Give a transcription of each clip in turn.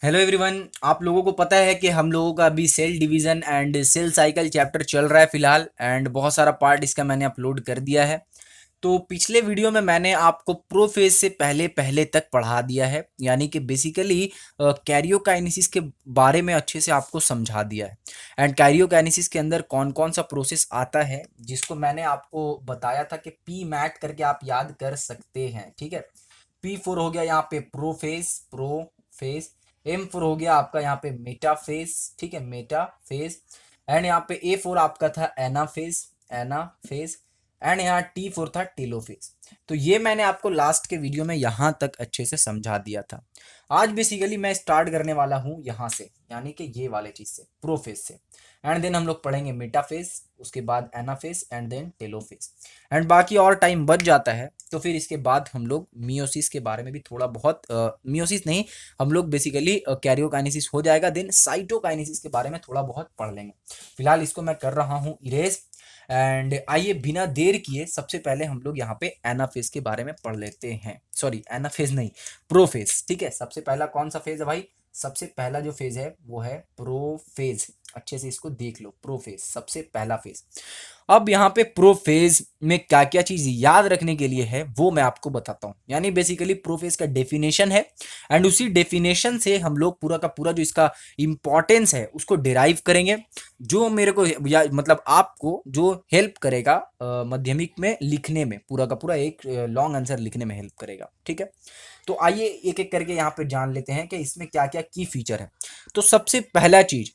Hello everyone. आप लोगों को पता है कि हम लोगों का अभी cell division and cell cycle chapter चल रहा है फिलहाल, एंड बहुत सारा पार्ट इसका मैंने अपलोड कर दिया है। तो पिछले वीडियो में मैंने आपको प्रोफेज से पहले पहले तक पढ़ा दिया है, यानी कि बेसिकली कैरियोकाइनेसिस के बारे में अच्छे से आपको समझा दिया है। एंड कैरियोकाइनेसिस के अंदर कौन कौन सा प्रोसेस आता है, जिसको मैंने आपको बताया था कि पी मैट करके आप याद कर सकते हैं। ठीक है, P4 हो गया यहाँ पे प्रोफेज। M4 हो गया आपका यहाँ पे मेटाफेज। ठीक है, मेटाफेज। एंड यहाँ पे A4 आपका था एनाफेज। एंड यहाँ T4 था टेलोफेज। तो ये मैंने आपको लास्ट के वीडियो में यहाँ तक अच्छे से समझा दिया था। आज बेसिकली मैं स्टार्ट करने वाला हूँ यहाँ से, यानी कि ये वाले चीज से, प्रोफेज से। एंड देन हम लोग पढ़ेंगे मेटाफेज, उसके बाद anaphase and then telophase. And बाकी और टाइम बच जाता है तो फिर इसके बाद हम लोग मियोसिस के बारे में भी थोड़ा बहुत, मियोसिस नहीं, हम लोग बेसिकली कैरियोकाइनेसिस हो जाएगा, देन साइटोकाइनेसिस के बारे में थोड़ा बहुत पढ़ लेंगे। फिलहाल इसको मैं कर रहा हूँ इरेज। एंड आइए बिना देर किए सबसे पहले हम लोग यहाँ पे एनाफेज के बारे में पढ़ लेते हैं। सॉरी, एनाफेज नहीं, प्रोफेज। ठीक है, सबसे पहला कौन सा फेज है भाई? सबसे पहला जो फेज है वो है प्रोफेज। अच्छे से इसको देख लो, प्रोफेज सबसे पहला फेज। अब यहाँ पे प्रोफेज में क्या क्या चीज याद रखने के लिए है वो मैं आपको बताता हूँ। यानी बेसिकली प्रोफेज का डेफिनेशन है, एंड उसी डेफिनेशन से हम लोग पूरा का पूरा जो इसका इंपॉर्टेंस है उसको डिराइव करेंगे, जो मेरे को या मतलब आपको जो हेल्प करेगा माध्यमिक में लिखने में, पूरा का पूरा एक लॉन्ग आंसर लिखने में हेल्प करेगा। ठीक है, तो आइए एक एक करके यहाँ पे जान लेते हैं कि इसमें क्या क्या की फीचर है। तो सबसे पहला चीज,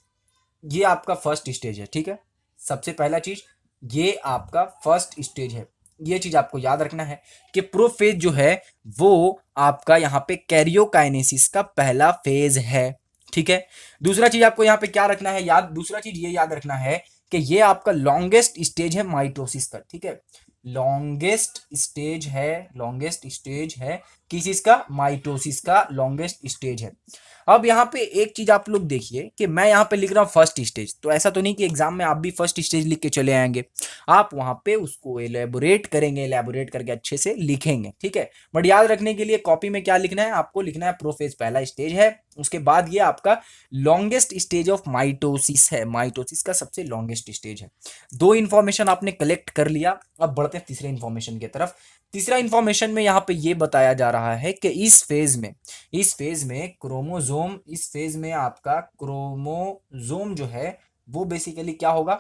ये आपका फर्स्ट स्टेज है। ठीक है, सबसे पहला चीज ये आपका फर्स्ट स्टेज है। ये चीज आपको याद रखना है कि प्रोफेज जो है वो आपका यहाँ पे कैरियोकाइनेसिस का पहला फेज है। ठीक है, दूसरा चीज आपको यहाँ पे क्या रखना है याद, दूसरा चीज ये याद रखना है कि ये आपका लॉन्गेस्ट स्टेज है माइटोसिस का। ठीक है, लॉन्गेस्ट स्टेज है किस चीज का? माइटोसिस का लॉन्गेस्ट स्टेज है। अब यहाँ पे एक चीज आप लोग देखिए कि मैं यहाँ पे लिख रहा हूँ फर्स्ट स्टेज, तो ऐसा तो नहीं कि एग्जाम में आप भी फर्स्ट स्टेज लिख के चले आएंगे। आप वहां पे उसको एलेबोरेट करेंगे, एलेबोरेट करके अच्छे से लिखेंगे। ठीक है, बट याद रखने के लिए कॉपी में क्या लिखना है आपको? लिखना है प्रोफेज पहला स्टेज है, उसके बाद ये आपका लॉन्गेस्ट स्टेज ऑफ माइटोसिस है, माइटोसिस का सबसे लॉन्गेस्ट स्टेज है। दो इंफॉर्मेशन आपने कलेक्ट कर लिया, अब बढ़ते हैं तीसरे इंफॉर्मेशन की तरफ। तीसरा इंफॉर्मेशन में यहाँ पे ये बताया जा रहा है कि इस फेज में क्रोमोजोम, इस फेज में आपका क्रोमोजोम जो है वो बेसिकली क्या होगा?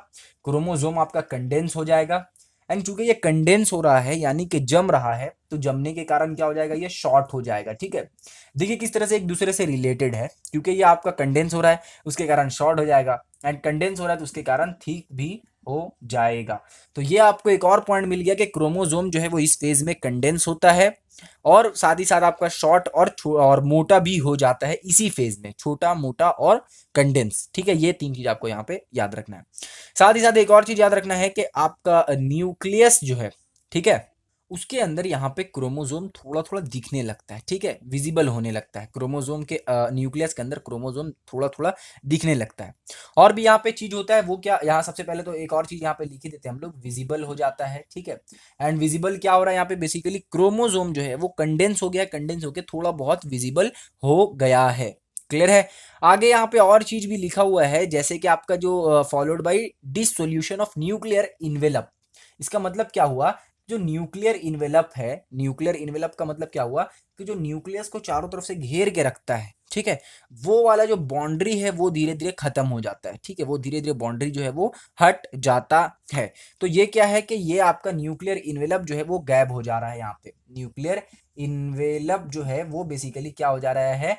क्रोमोजोम आपका कंडेंस हो जाएगा। एंड चूंकि ये कंडेंस हो रहा है यानी कि जम रहा है, तो जमने के कारण क्या हो जाएगा? ये शॉर्ट हो जाएगा। ठीक है, देखिए किस तरह से एक दूसरे से रिलेटेड है, क्योंकि ये आपका कंडेंस हो रहा है उसके कारण शॉर्ट हो जाएगा, एंड कंडेंस हो रहा है तो उसके कारण थिक भी हो जाएगा। तो ये आपको एक और पॉइंट मिल गया कि क्रोमोजोम जो है वो इस फेज में कंडेंस होता है, और साथ ही साथ आपका शॉर्ट और मोटा भी हो जाता है इसी फेज में, छोटा, मोटा और कंडेंस। ठीक है, ये तीन चीज आपको यहाँ पे याद रखना है। साथ ही साथ एक और चीज याद रखना है कि आपका न्यूक्लियस जो है, ठीक है, उसके अंदर यहाँ पे क्रोमोजोम थोड़ा थोड़ा दिखने लगता है। ठीक है, विजिबल होने लगता है क्रोमोजोम के, न्यूक्लियस के अंदर क्रोमोजोम थोड़ा थोड़ा दिखने लगता है। और भी यहाँ पे चीज होता है, वो क्या, यहाँ सबसे पहले तो एक और चीज यहाँ पे लिख ही देते हैं हम लोग, विजिबल हो जाता है। ठीक है, एंड विजिबल क्या हो रहा है यहाँ पे? बेसिकली क्रोमोजोम जो है वो कंडेंस हो गया, कंडेंस होकर थोड़ा बहुत विजिबल हो गया है। क्लियर है? आगे यहाँ पे और चीज भी लिखा हुआ है, जैसे कि आपका जो followed by dissolution of nuclear envelope. इसका मतलब क्या हुआ? जो न्यूक्लियर इन्वेलप है, न्यूक्लियर इन्वेलप का मतलब क्या हुआ कि जो न्यूक्लियस को चारों तरफ से घेर के रखता है, ठीक है, वो वाला जो बाउंड्री है वो धीरे धीरे खत्म हो जाता है। ठीक है, वो धीरे धीरे बाउंड्री जो है वो हट जाता है। तो ये क्या है कि ये आपका न्यूक्लियर इन्वेलप जो है वो गायब हो जा रहा है। यहाँ पे न्यूक्लियर इन्वेलप जो है वो बेसिकली क्या हो जा रहा है,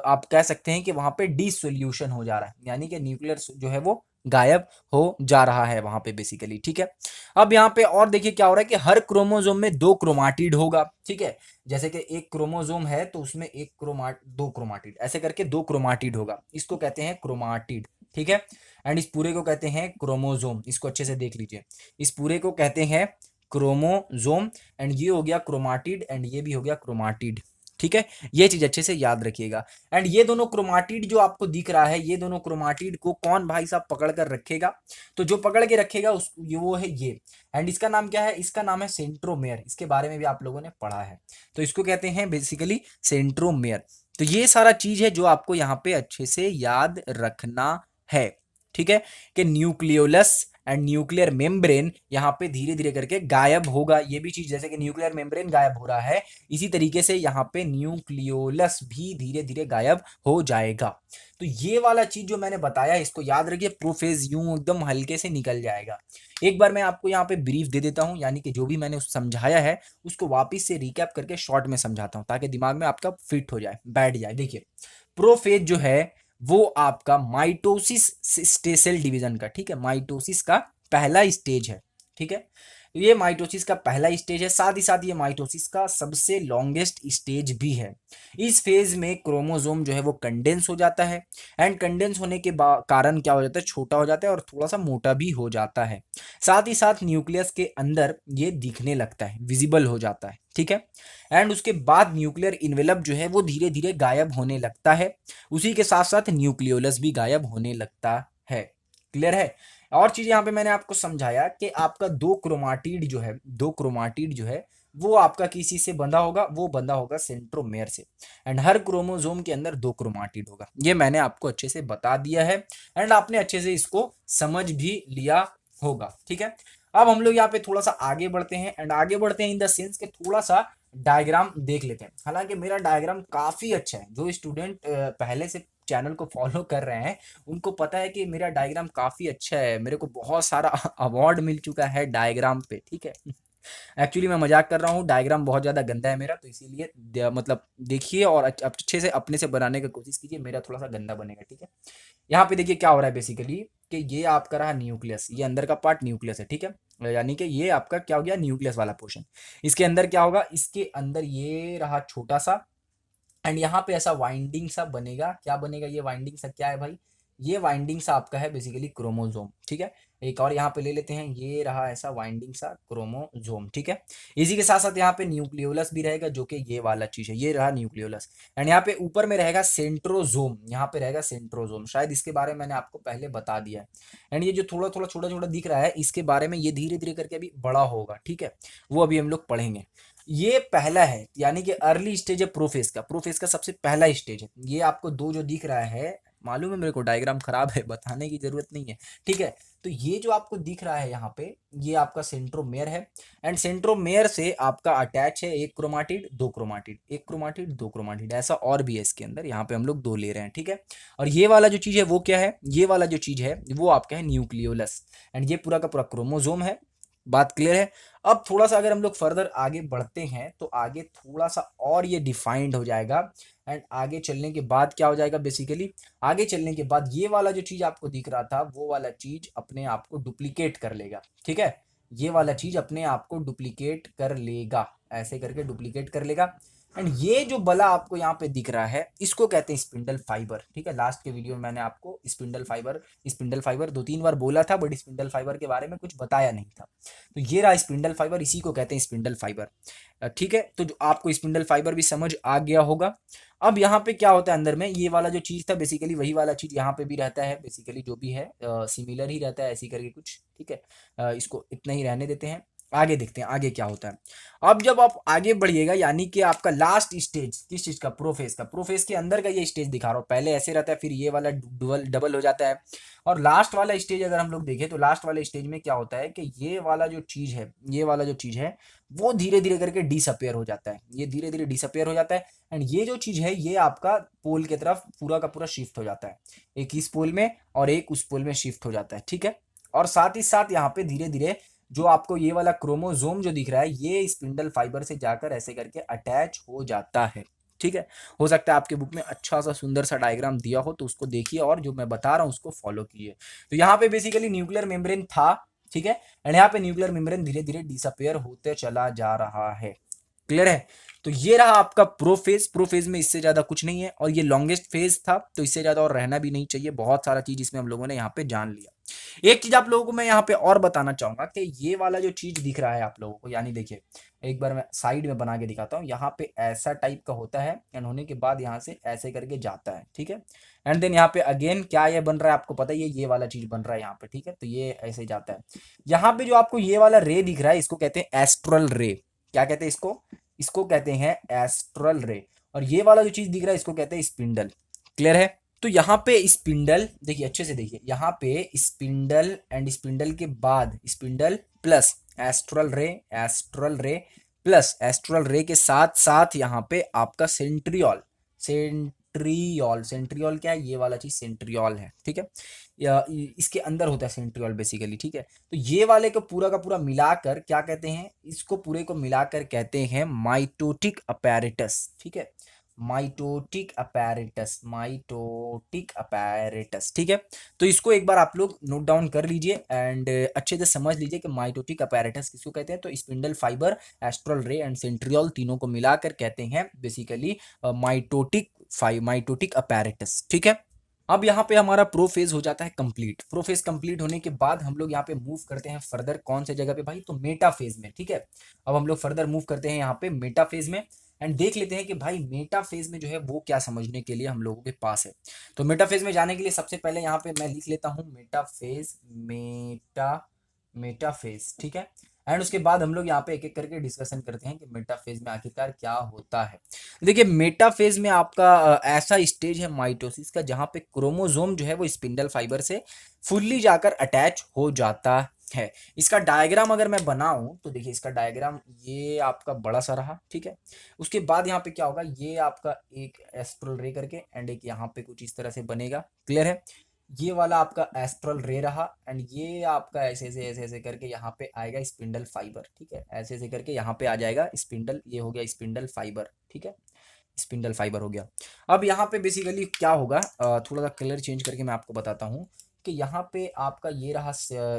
आप कह सकते हैं कि वहां पे डिसोल्यूशन हो जा रहा है, यानी कि न्यूक्लियर जो है वो गायब हो जा रहा है वहां पे बेसिकली। ठीक है, अब यहाँ पे और देखिए क्या हो रहा है कि हर क्रोमोजोम में दो क्रोमाटिड होगा। ठीक है, जैसे कि एक क्रोमोजोम है तो उसमें दो क्रोमाटिड, ऐसे करके दो क्रोमाटिड होगा, इसको कहते हैं क्रोमाटिड। ठीक है, एंड इस पूरे को कहते हैं क्रोमोजोम। इसको अच्छे से देख लीजिए, इस पूरे को कहते हैं क्रोमोजोम, एंड ये हो गया क्रोमाटिड, एंड ये भी हो गया क्रोमाटिड। ठीक है, ये चीज अच्छे से याद रखिएगा। एंड ये दोनों क्रोमाटिड जो आपको दिख रहा है, ये दोनों क्रोमाटिड को कौन भाई साहब पकड़ कर रखेगा? तो जो पकड़ के रखेगा उस वो है ये। एंड इसका नाम क्या है? इसका नाम है सेंट्रोमेयर। इसके बारे में भी आप लोगों ने पढ़ा है, तो इसको कहते हैं बेसिकली सेंट्रोमेयर। तो ये सारा चीज है जो आपको यहाँ पे अच्छे से याद रखना है, ठीक है, कि न्यूक्लियोलस एंड न्यूक्लियर मेम्ब्रेन यहाँ पे धीरे धीरे करके गायब होगा। ये भी चीज जैसे कि न्यूक्लियर मेम्ब्रेन गायब हो रहा है, इसी तरीके से यहाँ पे न्यूक्लियोलस भी धीरे धीरे गायब हो जाएगा। तो ये वाला चीज जो मैंने बताया इसको याद रखिए, प्रोफेज यूं एकदम हल्के से निकल जाएगा। एक बार मैं आपको यहाँ पे ब्रीफ दे देता हूँ, यानी कि जो भी मैंने समझाया है उसको वापिस से रिकैप करके शॉर्ट में समझाता हूँ ताकि दिमाग में आपका फिट हो जाए, बैठ जाए। देखिए, प्रोफेज जो है वो आपका माइटोसिस सेल डिवीजन का, ठीक है, माइटोसिस का पहला स्टेज है, ठीक है, ये माइटोसिस का पहला स्टेज है, साथ ही साथ ये माइटोसिस का सबसे लॉन्गेस्ट स्टेज भी है। इस फेज में क्रोमोसोम जो है वो कंडेंस हो जाता है, एंड कंडेंस होने के कारण क्या हो जाता है, छोटा हो जाता है और थोड़ा सा मोटा भी हो जाता है। साथ ही साथ न्यूक्लियस के अंदर ये दिखने लगता है, विजिबल हो जाता है, ठीक है। एंड उसके बाद न्यूक्लियर इन्वेलप जो है वो धीरे धीरे गायब होने लगता है, उसी के साथ साथ न्यूक्लियोलस भी गायब होने लगता है। क्लियर है। और चीज यहाँ पे मैंने आपको समझाया कि आपका दो क्रोमाटिड जो है वो आपका किसी से बंधा होगा, वो बंधा होगा सेंट्रोमेयर से। एंड हर क्रोमोसोम के अंदर दो क्रोमाटिड होगा, ये मैंने आपको अच्छे से बता दिया है, एंड आपने अच्छे से इसको समझ भी लिया होगा, ठीक है। अब हम लोग यहाँ पे थोड़ा सा आगे बढ़ते हैं, एंड आगे बढ़ते हैं इन द सेंस के थोड़ा सा डायग्राम देख लेते हैं। हालांकि मेरा डायग्राम काफी अच्छा है, जो स्टूडेंट पहले से चैनल को फॉलो कर रहे हैं उनको पता है कि मेरा डायग्राम काफी अच्छा है, मेरे को बहुत सारा अवार्ड मिल चुका है डायग्राम पे, ठीक है। एक्चुअली मैं मजाक कर रहा हूँ, डायग्राम बहुत ज़्यादा गंदा है मेरा, तो इसीलिए मतलब देखिए और अच्छे से अपने से बनाने की कोशिश कीजिए, मेरा थोड़ा सा गंदा बनेगा, ठीक है। यहाँ पे देखिए क्या हो रहा है बेसिकली, कि ये आपका रहा न्यूक्लियस, ये अंदर का पार्ट न्यूक्लियस है, ठीक है, यानी कि ये आपका क्या हो गया, न्यूक्लियस वाला पोर्शन। इसके अंदर क्या होगा, इसके अंदर ये रहा छोटा सा, एंड यहाँ पे ऐसा वाइंडिंग सा बनेगा, क्या बनेगा ये वाइंडिंग सा, क्या है भाई, ये वाइंडिंग सा आपका है बेसिकली क्रोमोसोम, ठीक है। एक और यहाँ पे ले लेते हैं, ये रहा ऐसा वाइंडिंग सा क्रोमोसोम, ठीक है। इसी के साथ साथ यहाँ पे न्यूक्लियोलस भी रहेगा, जो कि ये वाला चीज है, ये रहा न्यूक्लियोलस। एंड यहाँ पे ऊपर में रहेगा सेंट्रोजोम, यहाँ पे रहेगा सेंट्रोजोम, शायद इसके बारे में मैंने आपको पहले बता दिया है। एंड ये जो थोड़ा थोड़ा छोटा छोटा दिख रहा है, इसके बारे में ये धीरे धीरे करके अभी बड़ा होगा, ठीक है, वो अभी हम लोग पढ़ेंगे। ये पहला है, यानी कि अर्ली स्टेज है प्रोफेज का सबसे पहला स्टेज है। ये आपको दो जो दिख रहा है, मालूम है मेरे को डायग्राम खराब है, बताने की जरूरत नहीं है, ठीक है। तो ये जो आपको दिख रहा है यहाँ पे, ये आपका सेंट्रोमेयर है, एंड सेंट्रोमेयर से आपका अटैच है एक क्रोमाटिड दो क्रोमाटिड, एक क्रोमाटिड दो क्रोमाटिड, ऐसा और भी है इसके अंदर, यहाँ पे हम लोग दो ले रहे हैं, ठीक है। और ये वाला जो चीज है वो क्या है, ये वाला जो चीज है वो आपका है न्यूक्लियोलस, एंड ये पूरा का पूरा क्रोमोसोम है। बात क्लियर है। अब थोड़ा सा अगर हम लोग फर्दर आगे बढ़ते हैं तो आगे थोड़ा सा और ये डिफाइंड हो जाएगा, एंड आगे चलने के बाद क्या हो जाएगा बेसिकली, आगे चलने के बाद ये वाला जो चीज आपको दिख रहा था वो वाला चीज अपने आप को डुप्लीकेट कर लेगा, ठीक है। ये वाला चीज अपने आप को डुप्लीकेट कर लेगा, ऐसे करके डुप्लीकेट कर लेगा। एंड ये जो बला आपको यहाँ पे दिख रहा है इसको कहते हैं स्पिंडल फाइबर, ठीक है। लास्ट के वीडियो में मैंने आपको स्पिंडल फाइबर दो तीन बार बोला था, बट स्पिंडल फाइबर के बारे में कुछ बताया नहीं था। तो ये रहा स्पिंडल फाइबर, इसी को कहते हैं स्पिंडल फाइबर, ठीक है। तो जो आपको स्पिंडल फाइबर भी समझ आ गया होगा। अब यहाँ पे क्या होता है अंदर में, ये वाला जो चीज था बेसिकली वही वाला चीज यहाँ पे भी रहता है, बेसिकली जो भी है सिमिलर ही रहता है, ऐसी करके कुछ, ठीक है। इसको इतना ही रहने देते हैं, आगे देखते हैं आगे क्या होता है। अब जब आप आगे बढ़िएगा, यानी कि आपका लास्ट स्टेज किस चीज का, प्रोफेज के अंदर का ये स्टेज दिखा रहा हूँ, पहले ऐसे रहता है, फिर ये वाला डबल हो जाता है, और लास्ट वाला स्टेज अगर हम लोग देखें तो लास्ट वाले स्टेज में क्या होता है कि ये वाला जो चीज है वो धीरे धीरे करके डिसअपेयर हो जाता है, ये धीरे धीरे डिसअपेयर हो जाता है। एंड ये जो चीज है ये आपका पोल की तरफ पूरा का पूरा शिफ्ट हो जाता है, एक इस पोल में और एक उस पोल में शिफ्ट हो जाता है, ठीक है। और साथ ही साथ यहाँ पे धीरे धीरे जो आपको ये वाला क्रोमोसोम जो दिख रहा है ये स्पिंडल फाइबर से जाकर ऐसे करके अटैच हो जाता है, ठीक है। हो सकता है आपके बुक में अच्छा सा सुंदर सा डायग्राम दिया हो तो उसको देखिए और जो मैं बता रहा हूँ उसको फॉलो कीजिए। तो यहाँ पे बेसिकली न्यूक्लियर मेम्ब्रेन था, ठीक है, एंड यहाँ पे न्यूक्लियर मेम्ब्रेन धीरे धीरे डिसअपेयर होते चला जा रहा है। क्लियर है। तो ये रहा आपका प्रोफेज में इससे ज्यादा कुछ नहीं है, और ये लॉन्गेस्ट फेज था तो इससे ज्यादा और रहना भी नहीं चाहिए, बहुत सारा चीज इसमें हम लोगों ने यहाँ पे जान लिया। एक चीज आप लोगों को मैं यहाँ पे और बताना चाहूंगा कि ये वाला जो चीज दिख रहा है आप लोगों को, यानी देखिए एक बार मैं साइड में बना के दिखाता हूँ, यहाँ पे ऐसा टाइप का होता है, एंड होने के बाद यहाँ से ऐसे करके जाता है, ठीक है। एंड देन यहाँ पे अगेन क्या ये बन रहा है आपको पता ही है, ये वाला चीज बन रहा है यहाँ पे, ठीक है। तो ये ऐसे जाता है, यहाँ पे जो आपको ये वाला रे दिख रहा है इसको कहते हैं एस्ट्रल रे। क्या कहते हैं इसको, इसको कहते हैं एस्ट्रल रे। और ये वाला जो चीज दिख रहा है इसको कहते हैं स्पिंडल। क्लियर है? तो यहाँ पे स्पिंडल देखिए, अच्छे से देखिए, यहाँ पे स्पिंडल एंड स्पिंडल के बाद स्पिंडल प्लस एस्ट्रल रे, एस्ट्रल रे प्लस एस्ट्रल रे के साथ साथ यहाँ पे आपका सेंट्रियोल, सेंट्रियोल, सेंट्रियोल क्या है? ये वाला चीज सेंट्रियोल है, ठीक है? इसके अंदर होता है सेंट्रियोल बेसिकली, ठीक है? तो ये वाले को पूरा का पूरा मिलाकर क्या कहते हैं? इसको पूरे को मिलाकर कहते हैं माइटोटिक अपैरेटस, ठीक है? माइटोटिक अपैरेटस, माइटोटिक अपैरेटस, ठीक है? तो इसको एक बार आप लोग नोट डाउन कर लीजिए एंड अच्छे से समझ लीजिए कि माइटोटिक अपैरेटस किसको कहते हैं। तो स्पिंडल फाइबर, एस्ट्रल रे एंड सेंट्रियोल तीनों को मिलाकर कहते हैं बेसिकली माइटोटिक अपैरेटस, ठीक है? अब यहाँ पे हमारा प्रोफेज हो जाता है कंप्लीट। प्रोफेज कंप्लीट होने के बाद हम लोग यहाँ पे मूव करते हैं फर्दर कौन से जगह पे भाई? तो मेटाफेज में, ठीक है? अब हम लोग फर्दर मूव करते हैं यहाँ पे मेटाफेज में एंड देख लेते हैं कि भाई मेटाफेज में जो है वो क्या समझने के लिए हम लोगों के पास है। तो मेटाफेज में जाने के लिए सबसे पहले यहाँ पे मैं लिख लेता हूँ मेटाफेज, मेटाफेज, ठीक है? एंड उसके बाद हम लोग यहाँ पे एक एक करके डिस्कशन करते हैं कि मेटाफेज में आखिरकार क्या होता है। देखिए मेटाफेज में आपका ऐसा स्टेज है माइटोसिस का जहाँ पे क्रोमोसोम जो है वो स्पिंडल फाइबर से फुल्ली जाकर अटैच हो जाता है। इसका डायग्राम अगर मैं बनाऊं तो देखिए इसका डायग्राम ये आपका बड़ा सा रहा, ठीक है? उसके बाद यहाँ पे क्या होगा? ये आपका एक एस्ट्रल रे करके एंड एक यहाँ पे कुछ इस तरह से बनेगा। क्लियर है? ये वाला आपका एस्ट्रल रे रहा एंड ये आपका ऐसे ऐसे करके यहाँ पे आएगा स्पिंडल फाइबर, ठीक है? ऐसे ऐसे करके यहाँ पे आ जाएगा स्पिंडल, ये हो गया स्पिंडल फाइबर, ठीक है? स्पिंडल फाइबर हो गया। अब यहाँ पे बेसिकली क्या होगा, थोड़ा सा कलर चेंज करके मैं आपको बताता हूँ कि यहाँ पे आपका ये रहा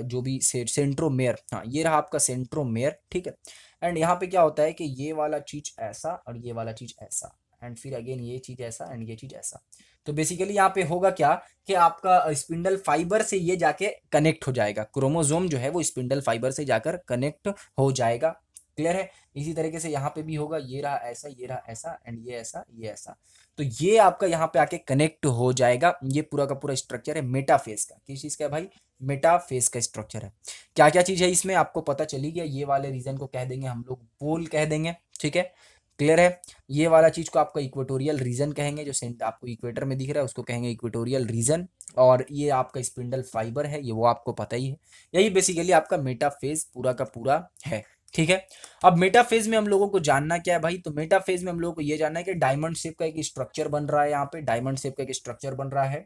जो भी सेंट्रोमेयर, हाँ ये रहा आपका सेंट्रोमेयर, ठीक है? एंड यहाँ पे क्या होता है कि ये वाला चीज ऐसा और ये वाला चीज ऐसा एंड फिर अगेन ये चीज ऐसा एंड ये चीज ऐसा। तो बेसिकली यहाँ पे होगा क्या कि आपका स्पिंडल फाइबर से ये जाके कनेक्ट हो जाएगा, क्रोमोसोम जो है वो स्पिंडल फाइबर से जाकर कनेक्ट हो जाएगा। क्लियर है? इसी तरीके से यहाँ पे भी होगा, ये रहा ऐसा, ये रहा ऐसा एंड ये ऐसा, ये ऐसा। तो ये आपका यहाँ पे आके कनेक्ट हो जाएगा। ये पूरा का पूरा स्ट्रक्चर है मेटाफेज का। किस चीज का है भाई? मेटाफेज का स्ट्रक्चर है। क्या क्या चीज है इसमें आपको पता चली गया। ये वाले रीजन को कह देंगे हम लोग पोल कह देंगे, ठीक है? क्लियर है? ये वाला चीज को आपका इक्वेटोरियल रीजन कहेंगे, जो आपको इक्वेटर में दिख रहा है उसको कहेंगे इक्वेटोरियल रीजन। और ये आपका स्पिंडल फाइबर है, ये वो आपको पता ही है। यही बेसिकली आपका मेटाफेज पूरा का पूरा है, ठीक है? अब मेटाफेज में हम लोगों को जानना क्या है भाई? तो मेटाफेज में हम लोगों को ये जानना है कि डायमंड शेप का एक स्ट्रक्चर बन रहा है। यहाँ पे डायमंड शेप का एक स्ट्रक्चर बन रहा है।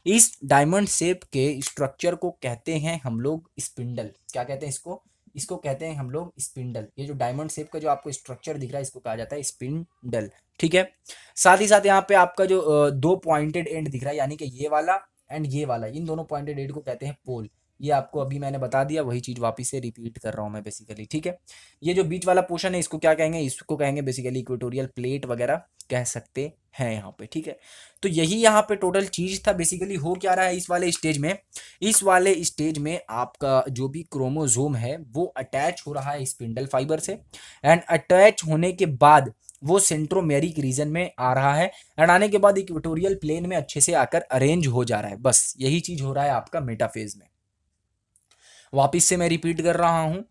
इस डायमंड शेप के स्ट्रक्चर को कहते हैं हम लोग स्पिंडल। क्या कहते हैं इसको? इसको कहते हैं हम लोग स्पिंडल। ये जो डायमंड शेप का जो आपको स्ट्रक्चर दिख रहा है इसको कहा जाता है स्पिंडल, ठीक है? साथ ही साथ यहाँ पे आपका जो दो पॉइंटेड एंड दिख रहा है यानी कि ये वाला एंड ये वाला, इन दोनों पॉइंटेड एंड को कहते हैं पोल। ये आपको अभी मैंने बता दिया, वही चीज वापस से रिपीट कर रहा हूँ मैं बेसिकली, ठीक है? ये जो बीच वाला पोर्शन है इसको क्या कहेंगे? इसको कहेंगे बेसिकली इक्वेटोरियल प्लेट वगैरह कह सकते हैं यहाँ पे, ठीक है? तो यही यहाँ पे टोटल चीज था। बेसिकली हो क्या रहा है इस वाले स्टेज में? इस वाले स्टेज में आपका जो भी क्रोमोसोम है वो अटैच हो रहा है स्पिंडल फाइबर से एंड अटैच होने के बाद वो सेंट्रोमेरिक रीजन में आ रहा है एंड आने के बाद इक्वेटोरियल प्लेन में अच्छे से आकर अरेंज हो जा रहा है। बस यही चीज हो रहा है आपका मेटाफेज में। वापिस से मैं रिपीट कर रहा हूं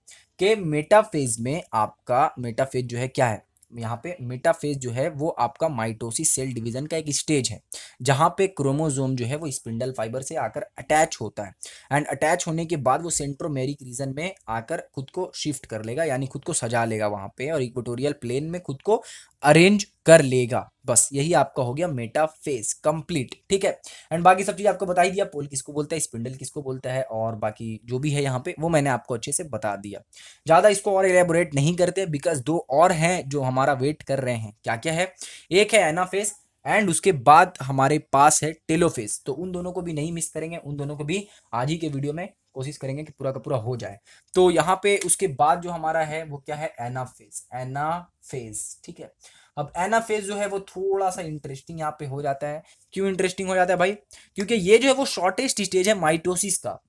कि मेटाफेज में आपका मेटाफेज जो है क्या है? यहाँ पे मेटाफेज जो है वो आपका माइटोसिस सेल डिवीजन का एक स्टेज है जहाँ पे क्रोमोसोम जो है वो स्पिंडल फाइबर से आकर अटैच होता है एंड अटैच होने के बाद वो सेंट्रोमेरिक रीजन में आकर खुद को शिफ्ट कर लेगा, यानी खुद को सजा लेगा वहां पे और इक्वेटोरियल प्लेन में खुद को अरेंज कर लेगा। बस यही आपका हो गया मेटाफेज कंप्लीट, ठीक है? एंड बाकी सब चीज आपको बता ही दिया, पोल किसको बोलता है, स्पिंडल किसको बोलता है और बाकी जो भी है यहाँ पे वो मैंने आपको अच्छे से बता दिया। ज्यादा इसको और एलेबोरेट नहीं करते बिकॉज दो और हैं जो हमारा वेट कर रहे हैं। क्या क्या है? एक है एनाफेज एंड उसके बाद हमारे पास है टेलोफेज। तो उन दोनों को भी नहीं मिस करेंगे, उन दोनों को भी आज ही के वीडियो में कोशिश करेंगे कि पूरा का पूरा हो जाए। तो यहाँ पे उसके बाद जो हमारा है वो क्या है? एनाफेज, एनाफेज, ठीक है? अब एनाफेज जो है वो थोड़ा सा इंटरेस्टिंग यहाँ पे हो जाता है। क्यों इंटरेस्टिंग हो जाता है भाई? क्योंकि ये जो है वो शॉर्टेस्ट स्टेज है माइटोसिस का।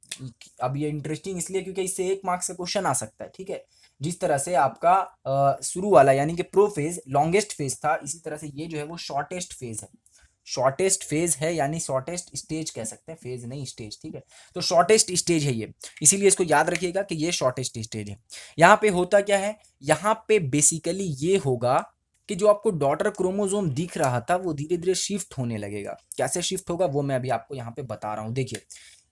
अब ये इंटरेस्टिंग इसलिए क्योंकि इससे 1 मार्क्स का क्वेश्चन आ सकता है, ठीक है? जिस तरह से आपका शुरू वाला यानी कि प्रोफेज लॉन्गेस्ट फेज था, इसी तरह से ये जो है वो शॉर्टेस्ट फेज है। शॉर्टेस्ट फेज है यानी शॉर्टेस्ट स्टेज कह सकते हैं, फेज नहीं स्टेज, ठीक है? तो शॉर्टेस्ट स्टेज है ये, इसीलिए इसको याद रखिएगा कि ये शॉर्टेस्ट स्टेज है। यहाँ पे होता क्या है? यहाँ पे बेसिकली ये होगा कि जो आपको डॉटर क्रोमोसोम दिख रहा था वो धीरे धीरे शिफ्ट होने लगेगा। कैसे शिफ्ट होगा वो मैं अभी आपको यहाँ पे बता रहा हूँ। देखिए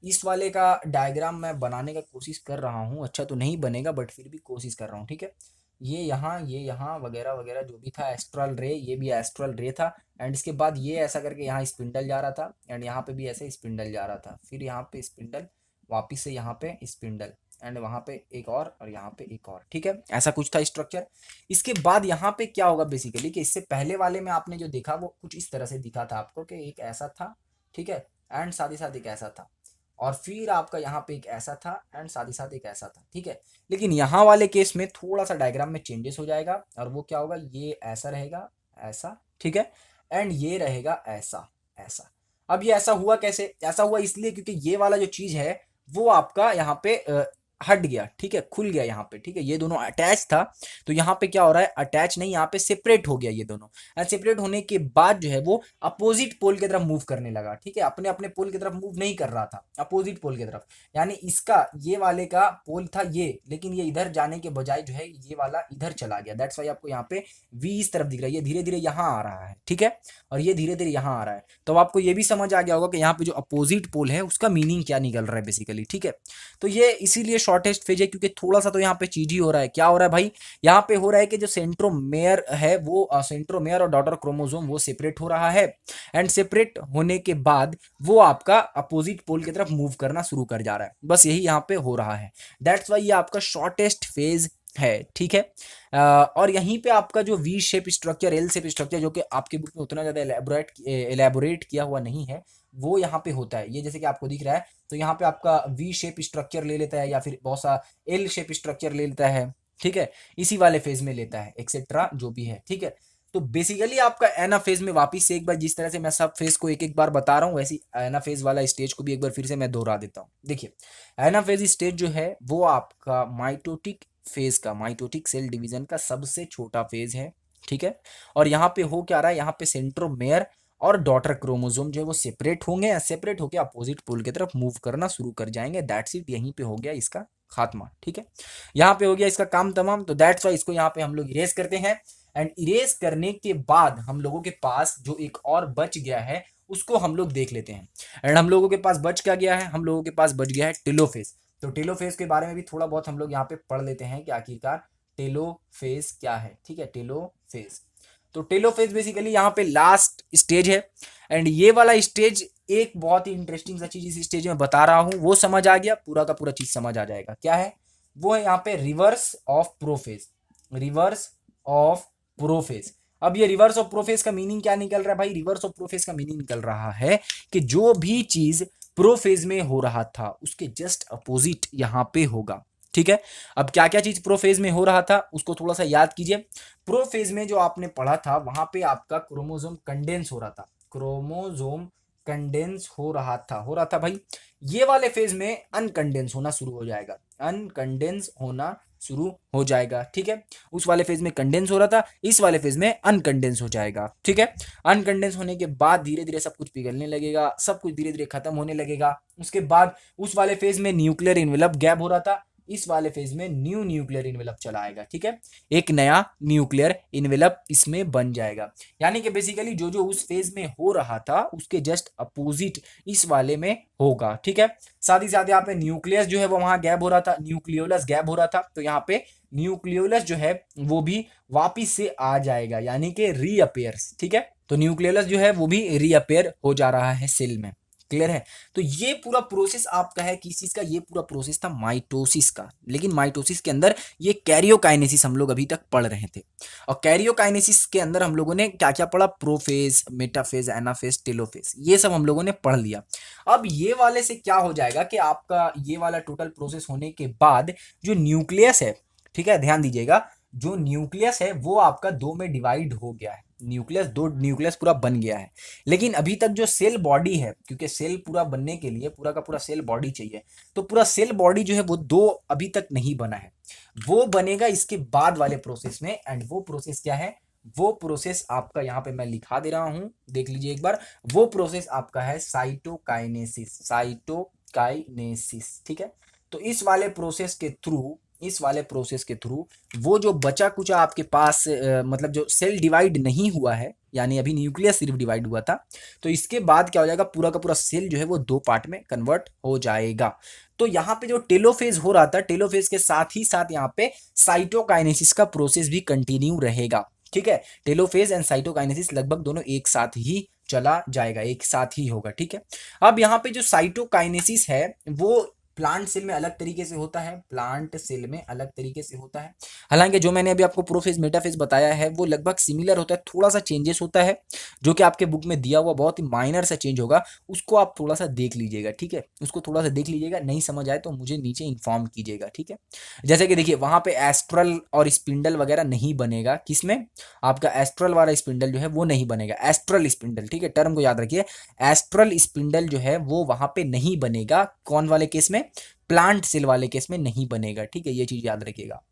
इस वाले का डायग्राम मैं बनाने का कोशिश कर रहा हूँ, अच्छा तो नहीं बनेगा बट फिर भी कोशिश कर रहा हूँ, ठीक है। ये यहाँ वगैरह वगैरह जो भी था एस्ट्रल रे, ये भी एस्ट्रल रे था। एंड इसके बाद ये ऐसा करके यहाँ स्पिंडल जा रहा था, एंड यहाँ पे भी ऐसे स्पिंडल जा रहा था, फिर यहाँ पे स्पिंडल, वापिस से यहाँ पे स्पिंडल, एंड वहाँ पे एक और यहाँ पे एक और, ठीक है। ऐसा कुछ था स्ट्रक्चर। इसके बाद यहाँ पे क्या होगा बेसिकली कि इससे पहले वाले में आपने जो देखा वो कुछ इस तरह से दिखा था आपको कि एक ऐसा था, ठीक है, एंड साथ ही साथ एक ऐसा था, और फिर आपका यहाँ पे एक ऐसा था एंड साथ ही साथ एक ऐसा था, ठीक है। लेकिन यहाँ वाले केस में थोड़ा सा डायग्राम में चेंजेस हो जाएगा, और वो क्या होगा, ये ऐसा रहेगा, ऐसा, ठीक है, एंड ये रहेगा ऐसा, ऐसा। अब ये ऐसा हुआ कैसे, ऐसा हुआ इसलिए क्योंकि ये वाला जो चीज है वो आपका यहाँ पे हट गया, ठीक है, खुल गया यहाँ पे, ठीक है। ये दोनों अटैच था, तो यहाँ पे क्या हो रहा है, अटैच नहीं, यहाँ पे सेपरेट हो गया ये दोनों। एंड सेपरेट होने के बाद जो है वो अपोजिट पोल की तरफ मूव करने लगा, ठीक है। अपने अपने पोल की तरफ मूव नहीं कर रहा था, अपोजिट पोल की तरफ। यानी इसका ये वाले का पोल था ये, लेकिन ये इधर जाने के बजाय जो है ये वाला इधर चला गया। दैट्स वाई आपको यहाँ पे वी इस तरफ दिख रहा है, ये धीरे धीरे यहाँ आ रहा है, ठीक है, और ये धीरे धीरे यहाँ आ रहा है। तो आपको ये भी समझ आ गया होगा कि यहाँ पे जो अपोजिट पोल है उसका मीनिंग क्या निकल रहा है बेसिकली, ठीक है। तो ये इसीलिए शॉर्टेस्ट फेज है, क्योंकि थोड़ा सा तो यहाँ पे चीज ही हो रहा है। क्या हो रहा है भाई, यहाँ पे हो रहा है कि जो सेंट्रोमेयर है वो सेंट्रोमेयर और डॉटर क्रोमोसोम वो सेपरेट हो रहा है, एंड सेपरेट होने के बाद वो आपका अपोजिट पोल की तरफ मूव करना शुरू कर जा रहा है। बस यही यहाँ पे हो रहा है। दैट्स वाई ये आपका शॉर्टेस्ट फेज है, ठीक है। और यहीं पे आपका जो V shape structure, L shape structure, जो कि आपके बुक में उतना ज़्यादा एलेबोरेट किया हुआ नहीं है, वो यहाँ पे होता है। ये जैसे कि आपको दिख रहा है, तो यहाँ पे आपका वी शेप स्ट्रक्चर ले लेता है, या फिर बहुत सा एल शेप स्ट्रक्चर ले लेता है, ठीक है, इसी वाले फेज में लेता है, एक्सेट्रा जो भी है, ठीक है। तो बेसिकली आपका एनाफेज में वापिस से एक बार, जिस तरह से मैं सब फेज को एक एक बार बता रहा हूँ, वैसी एनाफेज वाला स्टेज को भी एक बार फिर से मैं दोहरा देता हूँ। देखिए एनाफेज स्टेज जो है वो आपका माइटोटिक फेज का, माइटोटिक सेल डिवीजन का सबसे छोटा फेज है, ठीक है। और यहाँ पे हो क्या रहा है, यहाँ पे सेंट्रोमेयर और डॉटर क्रोमोसोम जो है वो सेपरेट होंगे, सेपरेट होकर अपोजिट पोल की तरफ मूव करना शुरू कर जाएंगे। दैट्स इट, यहीं पे हो गया इसका खात्मा, ठीक है, यहाँ पे हो गया इसका काम तमाम। तो दैट्स वाई इसको यहाँ पे हम लोग इरेज करते हैं, एंड इरेज करने के बाद हम लोगों के पास जो एक और बच गया है उसको हम लोग देख लेते हैं। एंड हम लोगों के पास बच क्या गया है, हम लोगों के पास बच गया है टेलोफेज। तो टेलोफेज के बारे में भी थोड़ा बहुत हम लोग यहाँ पे पढ़ लेते हैं कि आखिरकार टेलोफेज क्या है, ठीक है। टेलोफेज, तो टेलोफेज बेसिकली यहाँ पे लास्ट स्टेज है, एंड ये वाला स्टेज एक बहुत ही इंटरेस्टिंग सा चीज इस स्टेज में बता रहा हूँ, वो समझ आ गया, पूरा का पूरा चीज समझ आ जाएगा। क्या है वो है यहाँ पे reverse of prophase, reverse of prophase. अब ये रिवर्स ऑफ प्रोफेज का मीनिंग क्या निकल रहा है भाई, रिवर्स ऑफ प्रोफेज का मीनिंग निकल रहा है कि जो भी चीज प्रोफेज में हो रहा था उसके जस्ट अपोजिट यहाँ पे होगा, ठीक है। अब क्या क्या चीज प्रोफेज में हो रहा था उसको थोड़ा सा याद कीजिए। प्रोफेज में जो आपने पढ़ा था वहां पे आपका क्रोमोसोम कंडेंस हो रहा था, क्रोमोसोम कंडेंस हो रहा था भाई। ये वाले फेज में अनकंडेंस होना शुरू हो जाएगा, अनकंडेंस होना शुरू हो जाएगा, ठीक है। उस वाले फेज में कंडेंस हो रहा था, इस वाले फेज में अनकंडेंस हो जाएगा, ठीक है। अनकंडेंस होने के बाद धीरे धीरे सब कुछ पिघलने लगेगा, सब कुछ धीरे धीरे खत्म होने लगेगा। उसके बाद उस वाले फेज में न्यूक्लियर इन्वेलप गैप हो रहा था, इस वाले फेज में न्यू न्यूक्लियर इन्वेलप चला आएगा, ठीक है। एक नया न्यूक्लियर इन्वेलप इसमें बन जाएगा। यानी कि बेसिकली जो जो उस फेज में हो रहा था उसके जस्ट अपोजिट इस वाले में होगा, ठीक है। साथ ही साथ यहाँ पे न्यूक्लियस जो है वो वहां गैप हो रहा था, न्यूक्लियोलस गैप हो रहा था, तो यहाँ पे न्यूक्लियोलस जो है वो भी वापिस से आ जाएगा, यानी कि रीअपेयर्स, ठीक है। तो न्यूक्लियोलस जो है वो भी रीअपेयर हो जा रहा है सेल में, क्लियर है। तो ये पूरा प्रोसेस आपका है किस चीज का, ये पूरा प्रोसेस था माइटोसिस का। लेकिन माइटोसिस के अंदर ये कैरियोकाइनेसिस हम लोग अभी तक पढ़ रहे थे, और कैरियोकाइनेसिस के अंदर हम लोगों ने क्या क्या पढ़ा, प्रोफेज, मेटाफेज, एनाफेज, टेलोफेज, ये सब हम लोगों ने पढ़ लिया। अब ये वाले से क्या हो जाएगा कि आपका ये वाला टोटल प्रोसेस होने के बाद जो न्यूक्लियस है, ठीक है, ध्यान दीजिएगा, जो न्यूक्लियस है वो आपका दो में डिवाइड हो गया है, न्यूक्लियस दो न्यूक्लियस पूरा बन गया है। लेकिन अभी तक जो सेल बॉडी है, क्योंकि सेल पूरा बनने के लिए पूरा का पूरा सेल बॉडी चाहिए, तो पूरा सेल बॉडी जो है वो दो अभी तक नहीं बना है, वो बनेगा इसके बाद वाले प्रोसेस में। एंड वो प्रोसेस क्या है, वो प्रोसेस आपका यहाँ पे मैं लिखा दे रहा हूं, देख लीजिए एक बार। वो प्रोसेस आपका है साइटोकाइनेसिस, साइटोकाइनेसिस, ठीक है। तो इस वाले प्रोसेस के थ्रू इस वाले प्रोसेस के थ्रू वो जो बचा कुचा आपके पास मतलब जो सेल डिवाइड नहीं हुआ है, यानी अभी न्यूक्लियस सिर्फ डिवाइड हुआ था, तो इसके बाद क्या हो जाएगा, पूरा का पूरा सेल जो है वो 2 पार्ट में कन्वर्ट हो जाएगा। तो यहाँ पे जो टेलोफेज हो रहा था, टेलोफेज के साथ ही साथ यहाँ पे साइटोकाइनेसिस का प्रोसेस भी कंटिन्यू रहेगा। ठीक है, टेलोफेज एंड साइटोकाइनेसिस लगभग दोनों एक साथ ही चला जाएगा, एक साथ ही होगा। ठीक है, अब यहाँ पे जो साइटोकाइनेसिस है वो प्लांट सेल में अलग तरीके से होता है, प्लांट सेल में अलग तरीके से होता है। हालांकि जो मैंने अभी आपको प्रोफेज मेटाफेज बताया है वो लगभग सिमिलर होता है, थोड़ा सा चेंजेस होता है जो कि आपके बुक में दिया हुआ बहुत ही माइनर सा चेंज होगा, उसको आप थोड़ा सा देख लीजिएगा। ठीक है, उसको थोड़ा सा देख लीजिएगा, नहीं समझ आए तो मुझे नीचे इन्फॉर्म कीजिएगा। ठीक है, जैसे कि देखिए वहां पे एस्ट्रल और स्पिंडल वगैरह नहीं बनेगा, किसमें, आपका एस्ट्रल वाला स्पिंडल जो है वो नहीं बनेगा, एस्ट्रल स्पिंडल। ठीक है, टर्म को याद रखिए, एस्ट्रल स्पिंडल जो है वो वहां पे नहीं बनेगा, कौन वाले केस में, प्लांट सेल वाले केस में नहीं बनेगा। ठीक है, ये चीज याद रखिएगा।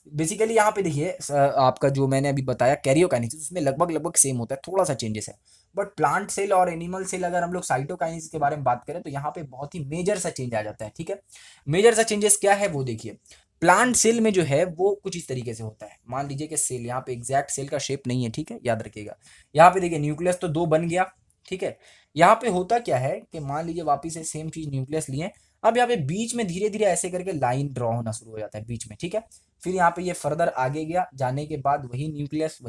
बेसिकली यहाँ पे देखिए आपका जो मैंने अभी बताया कैरियोकाइनेसिस, उसमें लगभग लगभग सेम होता है, थोड़ा सा चेंजेस है। बट प्लांट सेल और एनिमल सेल अगर हम लोग साइटोकाइनेसिस के बारे में बात करें तो यहाँ पे बहुत ही मेजर सा चेंज आ जाता है। ठीक है, मेजर सा चेंजेस क्या है वो देखिए। प्लांट सेल में जो है वो कुछ इस तरीके से होता है, मान लीजिए कि सेल, यहाँ पे एग्जैक्ट सेल का शेप नहीं है। ठीक है, याद रखिएगा। यहाँ पे देखिए न्यूक्लियस तो 2 बन गया। ठीक है, यहाँ पे होता क्या है कि मान लीजिए वापिस से सेम चीज न्यूक्लियस लिए, अब यहाँ पे बीच में धीरे धीरे ऐसे करके लाइन ड्रॉ होना शुरू हो जाता है बीच में। ठीक है, फिर यहाँ पे ये फर्दर आगे गया, जाने के बाद वही न्यूक्लियस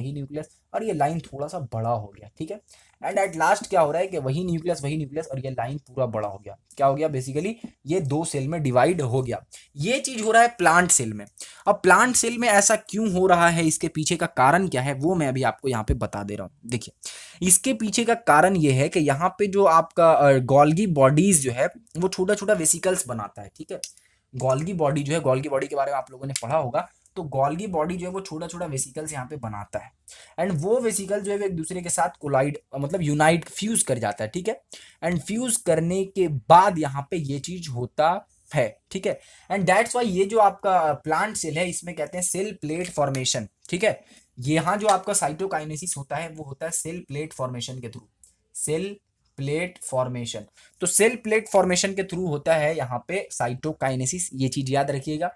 और ये लाइन थोड़ा सा बड़ा हो गया। ठीक है, एंड एट लास्ट क्या हो रहा है कि वही न्यूक्लियस और ये लाइन पूरा बड़ा हो गया। क्या हो गया, बेसिकली ये 2 सेल में डिवाइड हो गया। ये चीज हो रहा है प्लांट सेल में। अब प्लांट सेल में ऐसा क्यों हो रहा है, इसके पीछे का कारण क्या है वो मैं अभी आपको यहाँ पे बता दे रहा हूँ। देखिए इसके पीछे का कारण ये है कि यहाँ पे जो आपका गोल्गी बॉडीज जो है वो छोटा छोटा वेसिकल्स बनाता है। ठीक है, गोल्गी बॉडी जो है, गोल्गी बॉडी के बारे में आप लोगों ने पढ़ा होगा, तो गोल्गी बॉडी जो है वो छोटा छोटा वेसिकल्स यहाँ पे बनाता है, एंड वो वेसिकल जो है वो एक दूसरे के साथ कोलाइड मतलब यूनाइट फ्यूज कर जाता है। ठीक है, एंड फ्यूज करने के बाद यहाँ पे ये चीज होता है। ठीक है, एंड दैट्स वाई ये जो आपका प्लांट सेल है इसमें कहते हैं सेल प्लेट फॉर्मेशन। ठीक है, यहाँ जो आपका साइटोकाइनेसिस होता है वो होता है सेल प्लेट फॉर्मेशन के थ्रू, सेल प्लेट फॉर्मेशन। तो सेल प्लेट फॉर्मेशन के थ्रू होता है यहाँ पे साइटोकाइनेसिस, ये चीज याद रखिएगा।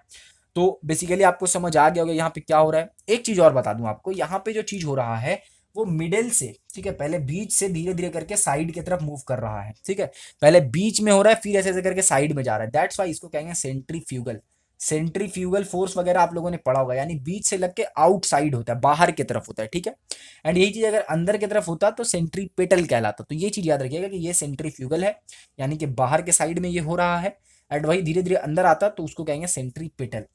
तो बेसिकली आपको समझ आ गया होगा यहाँ पे क्या हो रहा है। एक चीज और बता दूं आपको, यहाँ पे जो चीज हो रहा है वो मिडिल से, ठीक है, पहले बीच से धीरे धीरे करके साइड की तरफ मूव कर रहा है। ठीक है, पहले बीच में हो रहा है फिर ऐसे ऐसे करके साइड में जा रहा है, दैट्स वाई इसको कहेंगे सेंट्रीफ्यूगल। सेंट्रीफ्यूगल फोर्स वगैरह आप लोगों ने पढ़ा होगा, यानी बीच से लग के आउटसाइड होता है, बाहर की तरफ होता है। ठीक है, एंड यही चीज अगर अंदर की तरफ होता तो सेंट्रीपेटल कहलाता। तो ये चीज याद रखिएगा कि ये सेंट्रीफ्यूगल है, यानी कि बाहर के साइड में ये हो रहा है, एंड वही धीरे धीरे अंदर आता तो उसको कहेंगे सेंट्रीपेटल।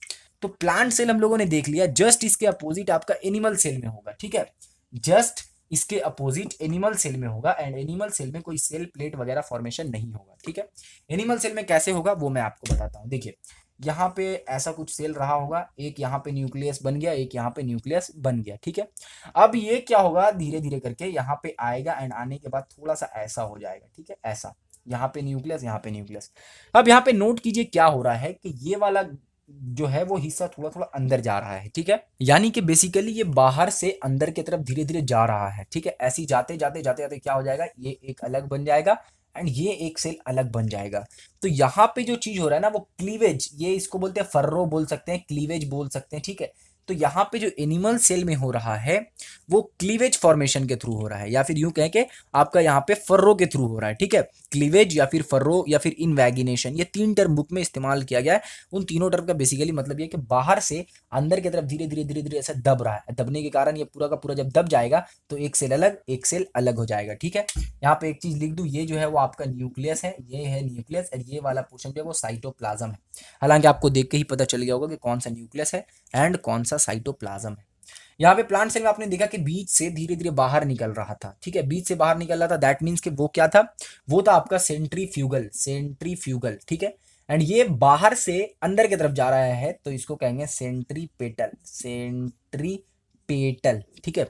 तो प्लांट सेल हम लोगों ने देख लिया, जस्ट इसके अपोजिट आपका एनिमल सेल में होगा। ठीक है, जस्ट इसके अपोजिट एनिमल सेल में होगा, एंड एनिमल सेल में कोई सेल प्लेट वगैरह फॉर्मेशन नहीं होगा। ठीक है, एनिमल सेल में कैसे होगा वो मैं आपको बताता हूँ। देखिए यहाँ पे ऐसा कुछ सेल रहा होगा, एक यहाँ पे न्यूक्लियस बन गया, एक यहाँ पे न्यूक्लियस बन गया। ठीक है, अब ये क्या होगा, धीरे धीरे करके यहाँ पे आएगा, एंड आने के बाद थोड़ा सा ऐसा हो जाएगा। ठीक है, ऐसा, यहाँ पे न्यूक्लियस, यहाँ पे न्यूक्लियस। अब यहाँ पे नोट कीजिए क्या हो रहा है कि ये वाला जो है वो हिस्सा थोड़ा थोड़ा अंदर जा रहा है। ठीक है, यानी कि बेसिकली ये बाहर से अंदर की तरफ धीरे धीरे जा रहा है। ठीक है, ऐसी जाते जाते जाते जाते क्या हो जाएगा, ये एक अलग बन जाएगा एंड ये एक सेल अलग बन जाएगा। तो यहाँ पे जो चीज हो रहा है ना वो क्लीवेज, ये इसको बोलते हैं फर्रो बोल सकते हैं, क्लीवेज बोल सकते हैं। ठीक है, तो यहाँ पे जो एनिमल सेल में हो रहा है वो क्लीवेज फॉर्मेशन के थ्रू हो रहा है, या फिर यूं कहें कि आपका यहाँ पे फर्रो के थ्रू हो रहा है। ठीक है, क्लीवेज या फिर फर्रो या फिर इनवैगिनेशन, ये 3 टर्म बुक में इस्तेमाल किया गया है। उन तीनों टर्म का बेसिकली मतलब ये कि बाहर से अंदर की तरफ धीरे धीरे धीरे धीरे ऐसा दब रहा है, दबने के कारण ये पूरा का पूरा जब दब जाएगा तो एक सेल अलग, एक सेल अलग हो जाएगा। ठीक है, यहाँ पे एक चीज लिख दूं, ये जो है वो आपका न्यूक्लियस है, ये है न्यूक्लियस, और ये वाला पोर्शन जो है वो साइटोप्लाज्म है। हालांकि आपको देख के ही पता चल गया होगा कि कौन सा न्यूक्लियस है एंड कौन सा साइटोप्लाज्म है। यहाँ पे प्लांट सेल में आपने देखा कि बीच से धीरे धीरे बाहर निकल रहा था। ठीक है, बीच से बाहर निकल रहा था, दैट मीन्स कि वो क्या था, वो था आपका सेंट्रीफ्यूगल, सेंट्रीफ्यूगल। ठीक है, एंड ये बाहर से अंदर की तरफ जा रहा है तो इसको कहेंगे सेंट्रीपेटल, सेंट्रीपेटल। ठीक है,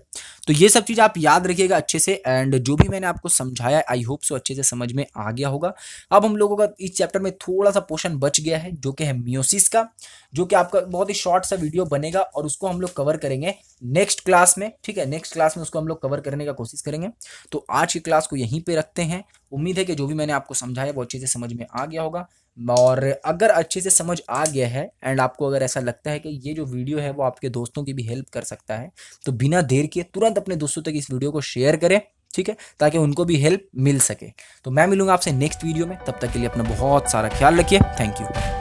तो ये सब चीज आप याद रखिएगा अच्छे से, एंड जो भी मैंने आपको समझाया आई होप सो अच्छे से समझ में आ गया होगा। अब हम लोगों का इस चैप्टर में थोड़ा सा पोर्शन बच गया है जो कि है मियोसिस का, जो कि आपका बहुत ही शॉर्ट सा वीडियो बनेगा और उसको हम लोग कवर करेंगे नेक्स्ट क्लास में। ठीक है, नेक्स्ट क्लास में उसको हम लोग कवर करने का कोशिश करेंगे। तो आज की क्लास को यहीं पे रखते हैं उम्मीद है कि जो भी मैंने आपको समझाया वो अच्छे से समझ में आ गया होगा। और अगर अच्छे से समझ आ गया है एंड आपको अगर ऐसा लगता है कि ये जो वीडियो है वो आपके दोस्तों की भी हेल्प कर सकता है, तो बिना देर किए तुरंत अपने दोस्तों तक इस वीडियो को शेयर करें, ठीक है, ताकि उनको भी हेल्प मिल सके। तो मैं मिलूंगा आपसे नेक्स्ट वीडियो में, तब तक के लिए अपना बहुत सारा ख्याल रखिए। Thank you.